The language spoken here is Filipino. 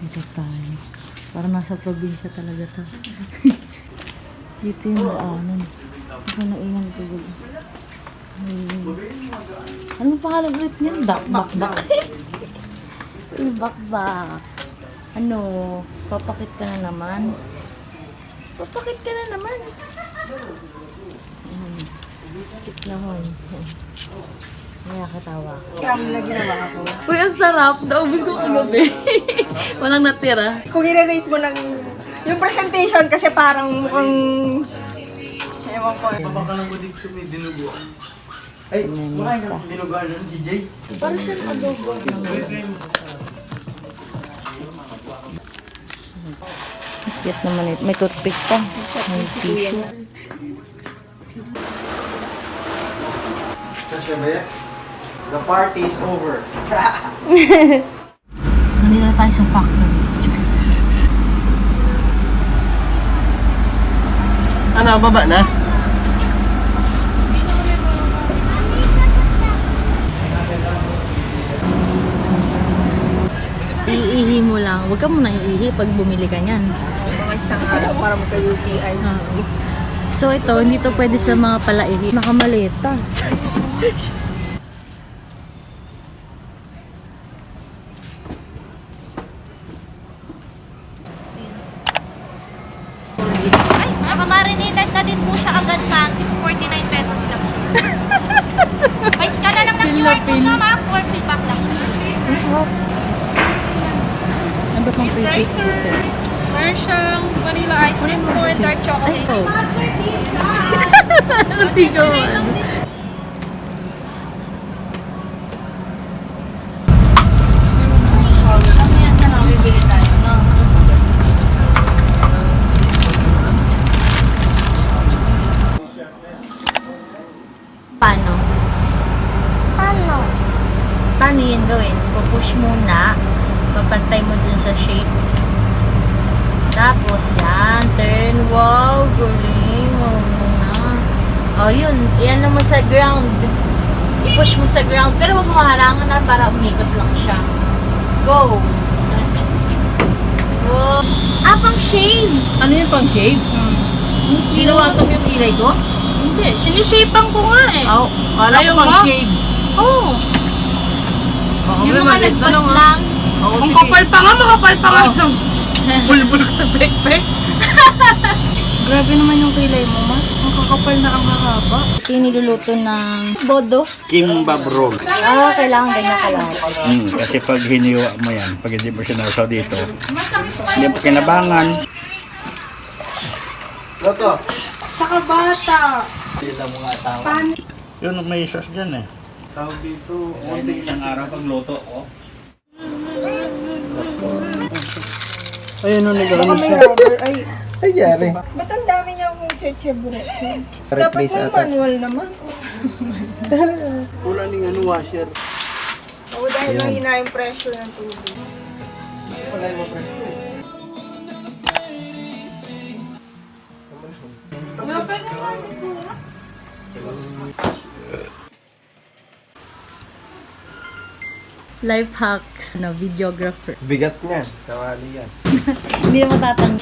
Dito tayo. Parang nasa probinsya talaga to. Dito yung daanan. Ito na inang tubig. Ano pangalan ulit niyan? Bakbak. Bakbak. Ano? Papakit ka na naman. Papakit ka na naman. Tiklahon. Kaya katawa. Kami na ginawa ako. Uy, ang sarap. Naubos ko kagabi. Walang natira. Kung i-rate mo ng... Yung presentation kasi parang mukhang... Ewan ko. Baka lang mo dito may dinuguan. Ay, makain ka ng dinuguan ng DJ. Parang siya adobo. Cute naman ito. May toothpick pa. May tissue. Sasya ba yan? The party is over. Nandito na tayo sa factory. Ano, baba na? Iihi mo lang. Huwag ka muna iihi pag bumili ka niyan. Mga isang araw para magka-UTI. So ito, hindi to pwede sa mga palaihi. Nakamaleta. Nakamarinated na din po siya agad, ma'am. 649 pesos lang. May scan na lang ng QR code na, ma'am. 4 feedback lang. Ang sarap. Ano ba pang pre-taste dito? Meron siyang vanilla ice cream po and dark Ay chocolate. po. Anong tigo mo? Paano? Paano yan gawin? Pupush muna. Papantay mo dun sa shape. Tapos yan. Turn. Wow. Galing. Wow muna. O yun. Iyan naman sa ground. I-push mo sa ground. Pero huwag mo harangan na para umikot lang siya. Go. Wow. Ah, pang shave. Ano yung pang shave? Ginawasan yung kilay ko? Hindi. Sinishapean ko nga eh. Oo. Kala ko pang shave. Oo. Yung mga nagpas lang. Ang kapal pa nga, makapal pa nga. Bulbulok sa pek-pek. Grabe naman yung kilay mo, ma. Ang kakapal na ang hahaba. Ito yung niluluto ng bodo. Kimbab roll. Ah, kailangan ganyan kalahati. Kasi pag hiniwa mo yan, pag hindi mo sinasaw dito, hindi mo kinabangan. Loto. Saka bata. Yun, may sauce dyan eh. Tawag dito. Isang araw pag luto ko. Ayun nung Baka nag-ano may siya. rubber. Ay, Ay, yari. ba't ang dami niya akong cheche-bureche? Dapat Replace may ata. manual naman. Wala ning ano, washer. Oo, dahil mahina yung pressure ng tubig. Wala yung ma-press ko eh. Life hacks na videographer. Bigat niyan. Kawali yan. Hindi na matatang.